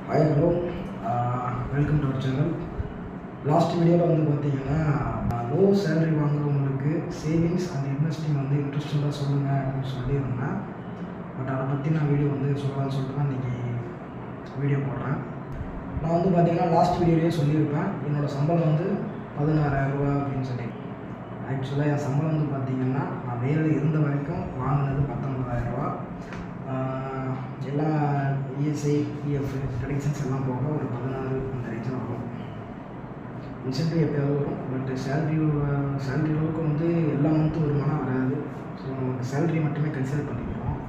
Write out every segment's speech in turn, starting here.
Hi, hello. Welcome to our channel. Last வீடியோவில் வந்து பார்த்தீங்கன்னா லோ சேலரி வாங்குறவங்களுக்கு சேவிங்ஸ் அண்ட் இன்வெஸ்டிங் வந்து இன்ட்ரெஸ்டாக சொல்லுங்கள் அப்படின்னு சொல்லியிருந்தேன். பட் அதை பற்றி நான் வீடியோ வந்து சொல்லலாம்னு சொல்லிட்டு தான் இன்றைக்கி வீடியோ போடுறேன். நான் வந்து பார்த்தீங்கன்னா லாஸ்ட் வீடியோலேயே சொல்லியிருப்பேன் என்னோடய சம்பளம் வந்து 16,000 ரூபா அப்படின்னு சொல்லி. ஆக்சுவலாக என் சம்பளம் வந்து பார்த்திங்கன்னா நான் வேலையில் இருந்த வரைக்கும் வாங்கினது 19,000 ரூபா. எல்லா இஎஸ்ஐ பிஎஃப் டிடக்ஷன்ஸ் எல்லாம் போக ஒரு 16 அந்த ரேஞ்சில் வரும். இன்சென்டிவ் எப்போயாவது வரும், பட் சேலரி அளவுக்கு வந்து எல்லா மந்த்தும் வருமானம் வராது. ஸோ நமக்கு சேலரி மட்டுமே கன்சிடர் பண்ணிக்கிறோம்.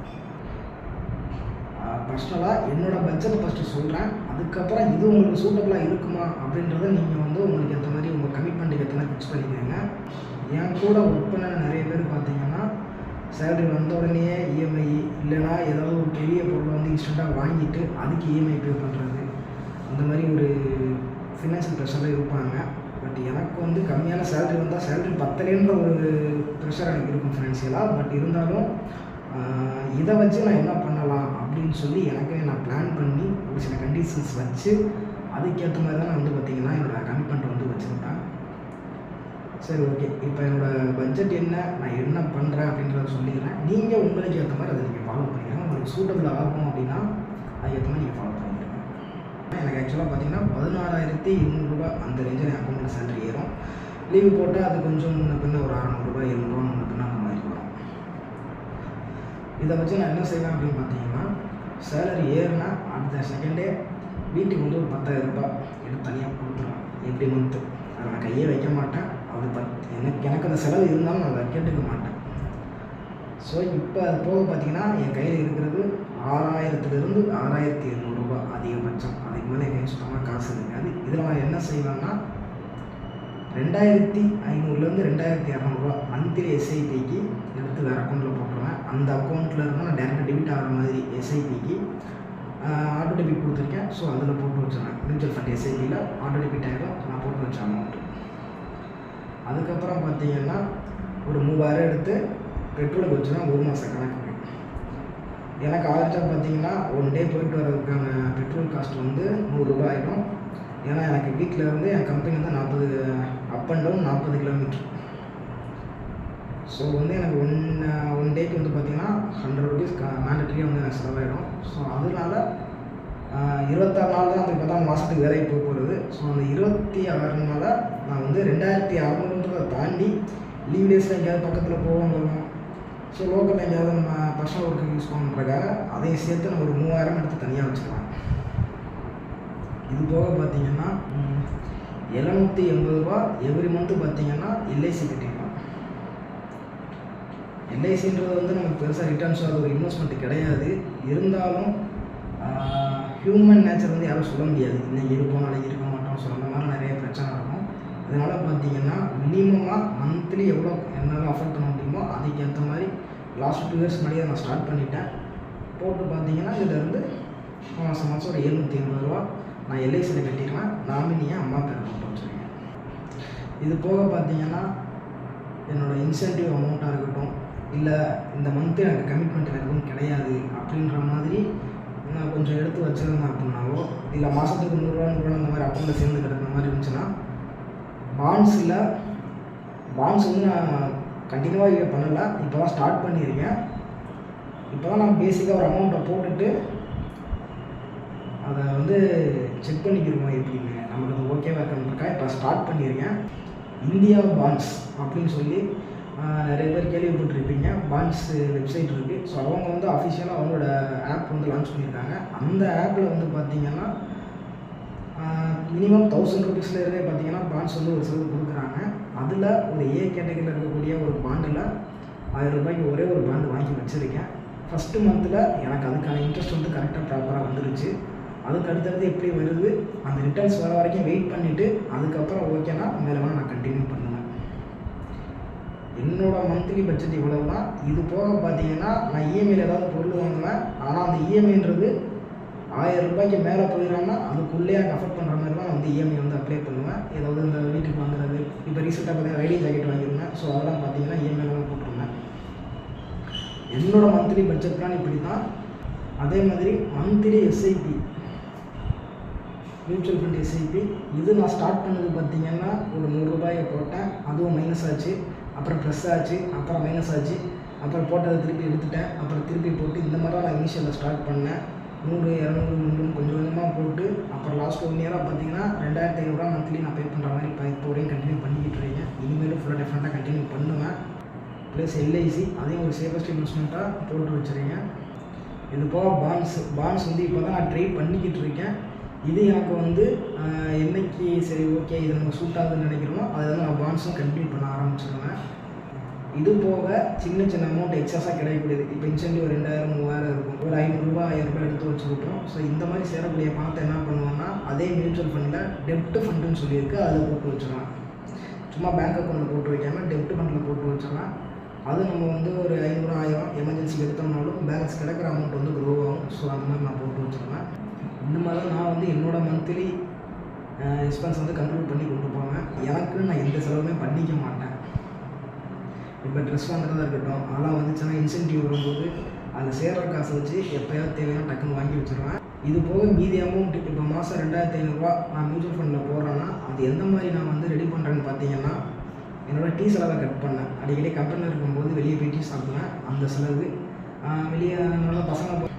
பர்சனலாக என்னோடய பட்ஜெட்டை ஃபஸ்ட்டு சொல்கிறேன், அதுக்கப்புறம் இது உங்களுக்கு சூட்டபுளாக இருக்குமா அப்படின்றத நீங்கள் வந்து உங்களுக்கு ஏற்ற மாதிரி உங்கள் கமிட்மெண்ட்டுக்கு ஏற்ற மாதிரி ஃபிக்ஸ் பண்ணிக்கிறீங்க. என் கூட ஒர்க் பண்ண நிறைய பேர் பார்த்தீங்கன்னா சேலரி வந்த உடனே இஎம்ஐ இல்லைனா ஏதாவது ஒரு பெரிய பொருளை வந்து இன்ஸ்டண்ட்டாக வாங்கிட்டு அதுக்கு இஎம்ஐ பே பண்ணுறது, அந்த மாதிரி ஒரு ஃபினான்ஷியல் ப்ரெஷரில் இருப்பாங்க. பட் எனக்கு வந்து கம்மியான சேலரி வந்தால் சேலரி பத்தலைன்ற ஒரு ப்ரெஷர் எனக்கு இருக்கும் ஃபினான்ஷியலாக. பட் இருந்தாலும் இதை வச்சு நான் என்ன பண்ணலாம் அப்படின்னு சொல்லி எனக்கு நான் பிளான் பண்ணி ஒரு சில கண்டிஷன்ஸ் வச்சு அதுக்கேற்ற மாதிரி தான் நான் வந்து பார்த்திங்கன்னா என்னோடய கமிட்மெண்ட் வந்து வச்சுருப்பேன். சரி, ஓகே. இப்போ என்னோடய பட்ஜெட் என்ன, நான் என்ன பண்ணுறேன் அப்படின்றத சொல்லிடுறேன். நீங்கள் உங்களுக்கு ஏற்ற மாதிரி அதை நீங்கள் ஃபாலோ பண்ணிடுங்க. உங்களுக்கு சூட்டபிள் ஆகும் அப்படின்னா அதுக்கேற்ற மாதிரி நீங்கள் ஃபாலோ பண்ணிடுங்க. எனக்கு ஆக்சுவலாக பார்த்தீங்கன்னா 16,200 ரூபா அந்த ரேஞ்சில் என் அக்கௌண்ட்டில் சேலரி ஏறும். லீவு போட்டால் அது கொஞ்சம் முன்ன பின்ன ஒரு 600 ரூபா 700 ரூபா முன்ன பின்ன அந்த மாதிரி வரும். இதை வச்சு நான் என்ன செய்வேன் அப்படின்னு பார்த்தீங்கன்னா, சேலரி ஏறுனா அடுத்த செகண்டே வீட்டுக்கு வந்து ஒரு 10,000 ரூபா எடுத்து தனியாக கொடுத்துருவேன் எவ்ரி மந்த்து. அதை நான் கையே வைக்க மாட்டேன். அது எனக்கு அந்த செலவு இருந்தாலும் நான் அதை கேட்டுக்க மாட்டேன். ஸோ இப்போ அது போக பார்த்தீங்கன்னா என் கையில் இருக்கிறது 6,000லேருந்து 6,700 ரூபா அதிகபட்சம். அதுக்கு மேலே என் கையில் சுத்தமாக காசு இருக்காது. இதில் நான் என்ன செய்வேன்னா 2,500லேருந்து 2,200 ரூபா மந்த்லி எஸ்ஐபிக்கு எடுத்து வேறு அக்கௌண்ட்டில் போட்டுருவேன். அந்த அக்கௌண்ட்டில் இருந்தால் நான் டேரெக்டாக டெபிட் ஆகிற மாதிரி எஸ்ஐபிக்கு ஆட்டோ டெபிட் கொடுத்துருக்கேன். ஸோ அதில் போட்டு வச்சுருவேன். மியூச்சுவல் ஃபண்ட் எஸ்ஐபியில் ஆட்டோ டெபிட் ஆகிடும் நான் போட்டு வச்ச அமௌண்ட்டு. அதுக்கப்புறம் பார்த்தீங்கன்னா ஒரு 3,000 எடுத்து பெட்ரோலுக்கு வச்சுருவேன். 1 மாத கணக்கு. எனக்கு ஆவரேஜாக பார்த்தீங்கன்னா 1 டே போயிட்டு வர்றதுக்கான பெட்ரோல் காஸ்ட் வந்து 100 ரூபாய் ஆகிடும். ஏன்னா எனக்கு வீட்டில் இருந்து என் கம்பெனி வந்து 40 up and down 40 kilometre. So வந்து எனக்கு ஒன் டேக்கு வந்து பார்த்திங்கன்னா 100 rupees மேண்டட்ரியாக வந்து எனக்கு செலவாயிடும். ஸோ அதனால 26 நாள் தான் இப்போ தான் மாதத்துக்கு வேலைக்கு போக போகிறது. ஸோ அந்த 26 நாளாக நான் வந்து 2,600 தாண்டி லீவ் டேஸில் எங்கேயாவது பக்கத்தில் போவோம் வருவோம். ஸோ லோக்கலில் எங்கேயாவது நம்ம பர்சனல் ஒர்க்கு யூஸ் பண்ணுறதுக்காக அதையும் சேர்த்து நான் ஒரு 3,000 எடுத்து தனியாக வச்சுக்கலாம். இது போக பார்த்தீங்கன்னா 780 ரூபா எவ்ரி மந்த்து பார்த்தீங்கன்னா எல்ஐசி கட்டிக்கலாம். எல்ஐசின்றது வந்து நமக்கு பெருசாக ரிட்டர்ன்ஸோ அது ஒரு இன்வெஸ்ட்மெண்ட் கிடையாது. இருந்தாலும் ஹியூமன் நேச்சர் வந்து யாரும் சொல்ல முடியாது. இன்றைக்கி இருப்போம் நாளைக்கு இருக்க மாட்டோம். ஸோ அந்த மாதிரி நிறைய பிரச்சனை இருக்கும். இதனால் பார்த்தீங்கன்னா மினிமமாக மந்த்லி எவ்வளோ என்னால் அஃபோர்ட் பண்ண முடியுமோ அதுக்கேற்ற மாதிரி லாஸ்ட் 2 இயர்ஸ் முன்னாடியே நான் ஸ்டார்ட் பண்ணிட்டேன். போட்டு பார்த்தீங்கன்னா இதிலேருந்து மாதம் ஒரு 780 ரூபா நான் எல்ஐசியில் கட்டிடுவேன். நாமினியாக அம்மா பேர் போட்டு வச்சுருக்கேன். இது போக பார்த்தீங்கன்னா என்னோடய இன்சென்டிவ் அமௌண்ட்டாக இருக்கட்டும், இல்லை இந்த மந்த்து எனக்கு கமிட்மெண்ட் எதுவும் கிடையாது அப்படின்ற மாதிரி நான் கொஞ்சம் எடுத்து வச்சுருந்தேன் அப்படின்னாவோ, இல்லை மாதத்துக்கு 100 ரூபா அந்த மாதிரி அக்கௌண்ட்டில் சேர்ந்து கிடக்கிற மாதிரி இருந்துச்சுன்னா பாண்ட்ஸ் வந்து நான் கண்டினியூவாக இதை பண்ணலை. இப்போ தான் ஸ்டார்ட் பண்ணியிருக்கேன். இப்போ தான் நான் பேசிக்காக ஒரு அமௌண்ட்டை போட்டுட்டு அதை வந்து செக் பண்ணிக்கிடுவோம் எப்படின்னு நமக்கு அது ஓகேவா இருக்குன்றக்கா இப்போ ஸ்டார்ட் பண்ணியிருக்கேன். இந்தியா பாண்ட்ஸ் அப்படின்னு சொல்லி நிறைய பேர் கேள்விப்பட்டிருப்பீங்க. பாண்ட்ஸ் வெப்சைட் இருக்குது. ஸோ அவங்க வந்து அஃபிஷியலாக அவங்களோட ஆப் வந்து லான்ச் பண்ணியிருக்காங்க. அந்த ஆப்பில் வந்து பார்த்திங்கன்னா மினிமம் 1,000 rupeesலேருந்தே பார்த்தீங்கன்னா பாண்ட்ஸ் வந்து ஒரு சிலது கொடுக்குறாங்க. அதில் ஒரு ஏ கேட்டகரியில் இருக்கக்கூடிய ஒரு பாண்டில் 1000 ரூபாய்க்கு ஒரே ஒரு பாண்டு வாங்கி வச்சுருக்கேன். ஃபஸ்ட்டு மந்தில் எனக்கு அதுக்கான இன்ட்ரெஸ்ட் வந்து கரெக்டாக ப்ராப்பராக வந்துருச்சு. அதுக்கு அடுத்தடுத்து எப்படி வருது அந்த ரிட்டர்ன்ஸ் வர வரைக்கும் வெயிட் பண்ணிவிட்டு அதுக்கப்புறம் ஓகேனா மேலே வேணால் நான் கண்டினியூ பண்ணுவேன். என்னோடய மந்த்லி பட்ஜெட் இவ்வளவு தான். இது போக பார்த்தீங்கன்னா நான் இஎம்ஐயில் ஏதாவது பொருள் வாங்குவேன். ஆனால் அந்த இஎம்ஐன்றது 1000 ரூபாய்க்கு மேலே போயிடாமல் அதுக்குள்ளே எனக்கு அஃபோர்ட் பண்ணுற மாதிரி தான் நான் வந்து இஎம்ஐ வந்து அப்ளை பண்ணுவேன். ஏதாவது இந்த வீட்டுக்கு வாங்குறது, இப்போ ரீசெண்டாக பார்த்தீங்கன்னா ரைடிங் ஜாக்கெட் வாங்கியிருந்தேன். ஸோ அதெல்லாம் பார்த்தீங்கன்னா இஎம்ஐயில் தான் போட்டிருந்தேன். என்னோடய மந்த்லி பட்ஜெட் பிளான் இப்படி தான். அதே மாதிரி monthly SIP mutual fund SIP. இது நான் ஸ்டார்ட் பண்ணது பார்த்தீங்கன்னா ஒரு ₹100 போட்டேன், அதுவும் மைனஸ் ஆச்சு, அப்புறம் ப்ளஸ் ஆச்சு, அப்புறம் மைனஸ் ஆச்சு, அப்புறம் போட்டதை திருப்பி எடுத்துட்டேன், அப்புறம் திருப்பி போட்டு இந்த மாதிரி தான் நான் இனிஷியலில் ஸ்டார்ட் பண்ணேன். 100, 200, 300 கொஞ்சம் கொஞ்சமாக போட்டு அப்புறம் லாஸ்ட் 1 இயராக பார்த்தீங்கன்னா ₹2500 மந்த்லி நான் பே பண்ணுற மாதிரி இப்போ வரையும் கண்டினியூ பண்ணிக்கிட்டு இருக்கேன். இனிமேலும் ஃபுல்லாக டிஃப்ரெண்ட்டாக கண்டினியூ பண்ணுவேன். ப்ளஸ் எல்ஐசி அதையும் ஒரு சேஃபஸ்ட் இன்வெஸ்ட்மெண்ட்டாக போட்டு வச்சுருக்கேன். இது போக பாண்ட்ஸ் வந்து இப்போ தான் நான் ட்ரை பண்ணிக்கிட்டு இருக்கேன். இது எனக்கு வந்து என்னைக்கு சரி ஓகே இது நம்ம சூட் ஆகுதுன்னு நினைக்கிறோமோ அதை வந்து நான் பாண்ட்ஸும் கண்டினியூ பண்ண ஆரம்பிச்சிருவேன். இது போக சின்ன சின்ன அமௌண்ட் எக்ஸஸாக கிடைக்கக்கூடியது. இப்போ இன்சென்டிவ் 2000, 3000 இருக்கும், ஒரு ₹500, ₹1000 எடுத்து வச்சுக்கிட்டோம். ஸோ இந்த மாதிரி சேரக்கூடிய பணத்தை என்ன பண்ணுவோம்னா அதே மியூச்சுவல் ஃபண்டில் டெப்ட் ஃபண்டுன்னு சொல்லியிருக்கு, அதில் போட்டு வச்சிடலாம். சும்மா பேங்க் அக்கௌண்ட்டில் போட்டு வைக்காமல் டெப்ட் ஃபண்டில் போட்டு வச்சிடலாம். அது நம்ம வந்து ஒரு 500, 1000 எமர்ஜென்சிக்கு எடுத்தோம்னாலும் பேலன்ஸ் கிடைக்கிற அமௌண்ட் வந்து க்ரோ ஆகும். ஸோ அந்த மாதிரி நான் போட்டு வச்சிருவேன். இந்த மாதிரி தான் நான் வந்து என்னோடய மந்த்லி எக்ஸ்பென்ஸ் வந்து கண்ட்ரோல் பண்ணி கொண்டு போவேன். எனக்கு நான் எந்த செலவுமே பண்ணிக்க மாட்டேன். இப்போ ட்ரெஸ் வாங்குறதா இருக்கட்டும், அதெல்லாம் வந்துச்சுன்னா இன்சென்டிவ் வரும்போது அதில் சேர்கிற காசை வச்சு எப்போயாவது தேவையான டக்குன்னு வாங்கி வச்சுருவேன். இது போக மீதி அமௌண்ட் இப்போ மாதம் ₹2500 நான் மியூச்சுவல் ஃபண்டில் போடுறேன்னா அது எந்த மாதிரி நான் வந்து ரெடி பண்ணுறேன்னு பார்த்தீங்கன்னா என்னோடய டீ செலவை கட் பண்ணேன். அடிக்கடி கம்பெனியில் இருக்கும்போது வெளியே போய் டீ சாப்பிடுவேன், அந்த செலவு. வெளியே நல்லா பசங்க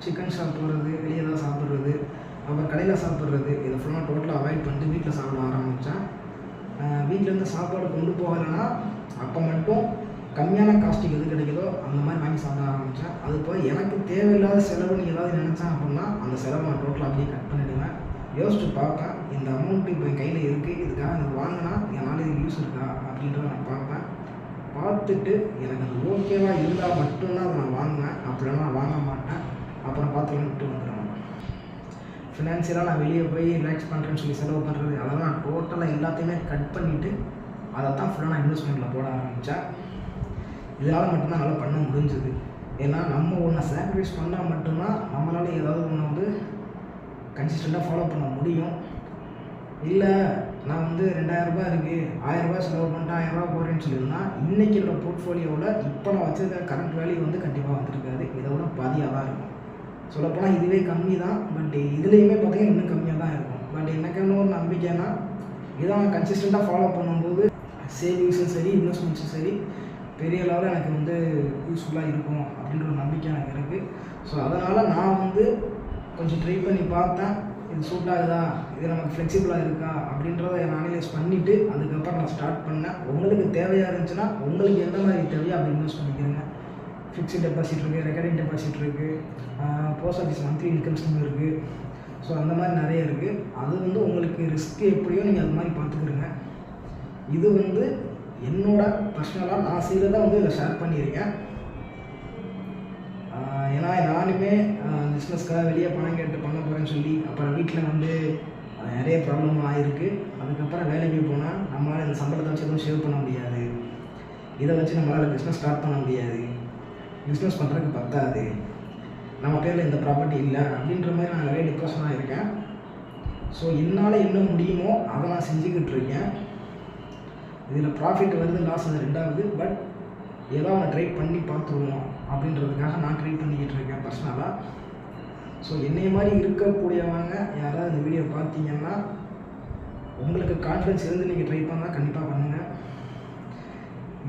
சிக்கன் ஷாப் போகிறது, வெளியே தான் சாப்பிட்றது, அப்புறம் கடையில் சாப்பிட்றது, இதை ஃபுல்லாக டோட்டலாக அவாய்ட் பண்ணிட்டு வீட்டில் சாப்பிட ஆரம்பித்தேன். வீட்டிலேருந்து சாப்பாடு கொண்டு போகலைன்னா அப்போ மட்டும் கம்மியான காஸ்ட்டுக்கு எது கிடைக்குதோ அந்த மாதிரி வாங்கி சாப்பிட ஆரம்பித்தேன். அது போல் எனக்கு தேவையில்லாத செலவுன்னு ஏதாவது நினச்சேன் அப்படின்னா அந்த செலவை நான் டோட்டலாக அப்படியே கட் பண்ணிவிடுவேன். யோசிச்சு பார்ப்பேன், இந்த அமௌண்ட்டு இப்போ என் கையில் இருக்குது, இதுக்காக எனக்கு வாங்கினா என்னால் இது யூஸ் இருக்கா அப்படின்றத நான் பார்ப்பேன். பார்த்துட்டு எனக்கு அது ஓகேவாக இருந்தால் மட்டும்தான் அதை நான் வாங்குவேன், அப்படின்னா நான் வாங்க மாட்டேன். அப்புறம் பார்த்துக்கலாம் விட்டு வந்துடுவேன். ஃபினான்ஷியலாக நான் வெளியே போய் ரிலாக்ஸ் பண்ணுறேன்னு சொல்லி செலவு பண்ணுறது அதெல்லாம் நான் டோட்டலாக எல்லாத்தையுமே கட் பண்ணிவிட்டு அதை தான் ஃபுல்லாக நான் இன்வெஸ்ட்மெண்ட்டில் போட ஆரம்பித்தேன். இதனால் மட்டும்தான் நல்லா பண்ண முடிஞ்சுது. ஏன்னா நம்ம ஒன்றை சாக்ரிஃபைஸ் பண்ணால் மட்டும்தான் நம்மளால் ஏதாவது ஒன்று வந்து கன்சிஸ்டண்ட்டாக ஃபாலோ பண்ண முடியும். இல்லை நான் வந்து ₹2000 இருக்குது, ₹1000 செலவு பண்ணிட்டு ₹1000 போகிறேன்னு சொல்லியிருந்தா இன்றைக்கி என்னோடய போர்ட்ஃபோலியோவில் இப்போ நான் வச்சுருக்க கரண்ட் வேல்யூ வந்து கண்டிப்பாக வந்துருக்காது, இதை விட பாதியாக தான் இருக்கும். சொல்லப்போனால் இதுவே கம்மி தான், பட் இதுலேயுமே பார்த்தீங்கன்னா இன்னும் கம்மியாக தான் இருக்கும். பட் எனக்கு என்ன ஒரு நம்பிக்கைன்னா இதான் நான் கன்சிஸ்டண்ட்டாக ஃபாலோ பண்ணும்போது சேவிங்ஸும் சரி இன்வெஸ்ட்மெண்ட்ஸும் சரி பெரிய லெவலில் எனக்கு வந்து யூஸ்ஃபுல்லாக இருக்கும் அப்படின்ற ஒரு நம்பிக்கை எனக்கு இருக்குது. ஸோ அதனால் நான் வந்து கொஞ்சம் ட்ரை பண்ணி பார்த்தேன், இது சூட் ஆகுதா, இது நமக்கு ஃப்ளெக்சிபிளாக இருக்கா அப்படின்றத நான் அனலைஸ் பண்ணிவிட்டு அதுக்கப்புறம் நான் ஸ்டார்ட் பண்ணேன். உங்களுக்கு தேவையாக இருந்துச்சுன்னா உங்களுக்கு எந்த மாதிரி தேவையோ அப்படி இன்வெஸ்ட் பண்ணிக்கிறேங்க. ஃபிக்ஸ்டு டெபாசிட் இருக்குது, ரெக்கரிங் டெபாசிட் இருக்குது, post office monthly income scheme இருக்குது. ஸோ அந்த மாதிரி நிறைய இருக்குது. அது வந்து உங்களுக்கு ரிஸ்க்கு எப்படியோ நீங்கள் அது மாதிரி பார்த்துக்கிடுங்க. இது வந்து என்னோட பர்சனலாக நான் செய்கிறத வந்து இதில் ஷேர் பண்ணியிருக்கேன். ஏன்னா நானுமே பிஸ்னஸ்க்காக வெளியே பணம் கேட்டு பண்ண போகிறேன்னு சொல்லி அப்புறம் வீட்டில் வந்து நிறைய ப்ராப்ளம் ஆகிருக்கு. அதுக்கப்புறம் வேலைக்கு போனால் நம்மளால் இந்த சம்பளத்தை வச்சு எதுவும் சேவ் பண்ண முடியாது, இதை வச்சு நம்மளால் பிஸ்னஸ் ஸ்டார்ட் பண்ண முடியாது, பிஸ்னஸ் பண்ணுறதுக்கு பத்தாது, நம்ம பேரில் இந்த ப்ராப்பர்ட்டி இல்லை அப்படின்ற மாதிரி நான் நிறைய டிப்ரெஷனாக இருக்கேன். ஸோ என்னால் என்ன முடியுமோ அதை நான் செஞ்சுக்கிட்டு இருக்கேன். இதில் ப்ராஃபிட் வருது லாஸ் அது ரெண்டாவது, பட் ஏதோ அவனை ட்ரை பண்ணி பார்த்துருவோம் அப்படின்றதுக்காக நான் ட்ரை பண்ணிக்கிட்டு இருக்கேன் பர்சனலாக. ஸோ என்னைய மாதிரி இருக்கக்கூடியவங்க யாராவது இந்த வீடியோ பார்த்தீங்கன்னா உங்களுக்கு கான்ஃபிடன்ஸ் இருந்து நீங்கள் ட்ரை பண்ணால் கண்டிப்பாக பண்ணுங்கள்.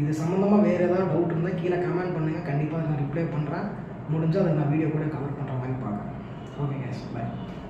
இது சம்மந்தமாக வேறு ஏதாவது டவுட் இருந்தால் கீழே கமெண்ட் பண்ணுங்கள், கண்டிப்பாக நான் ரிப்ளை பண்ணுறேன். முடிஞ்சால் அதை நான் வீடியோ கூட கவர் பண்ணுற மாதிரி பார்க்குறேன். Okay guys, by.